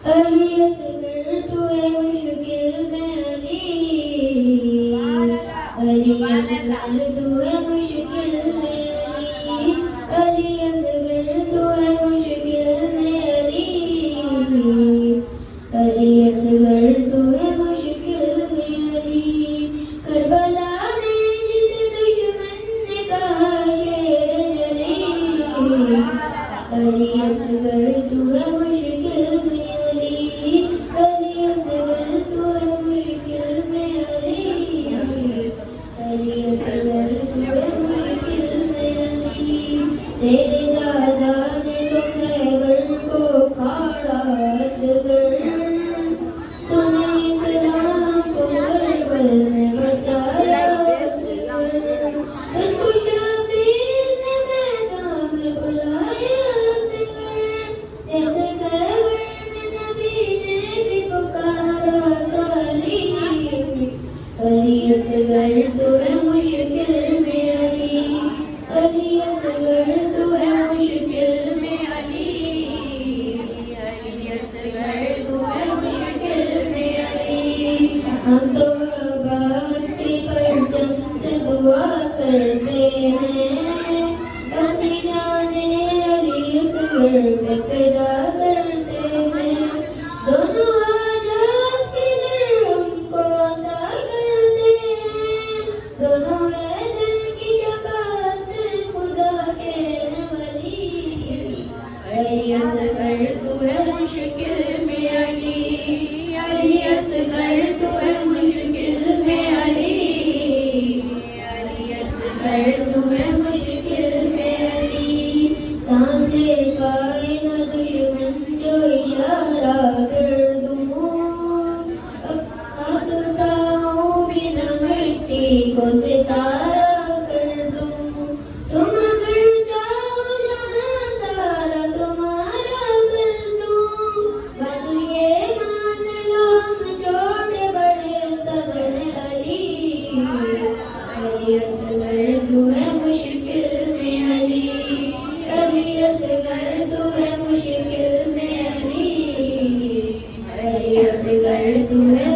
अली असगर तू है मुश्किल में अली, अली असगर तू है मुश्किल में अली, अली असगर तू है मुश्किल में अली, अली असगर तू है मुश्किल में अली। करबला में जिस दुश्मन ने कहा शेर जली, अली असगर तू है मुश्किल में अली, अली असगर तू है मुश्किल में अली, अली असगर तू है मुश्किल में अली। तेरे दादा ने तो खैबर को फाड़ा असगर, तूने इस्लाम को करबल में बचाया असगर, तुझको शबीर ने मैदान में बुलाया असगर, जैसे खैबर में नबी ने भी पुकारा साली, अली असगर तू है मुश्किल में अली, अली असगर तू है मुश्किल में अली, अली असगर तू है मुश्किल में अली। हम तो अब्बास के परचम से दुआ करते हैं, अपनी जाने अली असगर पे पैदा करते हैं, दोनों आजाद के दर हमको अता करते हैं, दोनों हैदर की शफाअत खुदा के वली, अली असगर तू है मुश्किल में अली, अली असगर तू है मुश्किल में अली, अली असगर तू है मुश्किल में अली। सांस ले पाए न दुश्मन जो इशारा कर दूं, अब हाथ उठाऊं बिना मिट्टी को सितारा कर दूं, तुम अगर चाहो जहां सारा तुम्हारा कर दूं, बात ये मान लो हम छोटे बड़े सब हैं अली, अली असगर तू है मुश्किल में अली, अली असगर तू है मुश्किल में अली, अली असगर तू है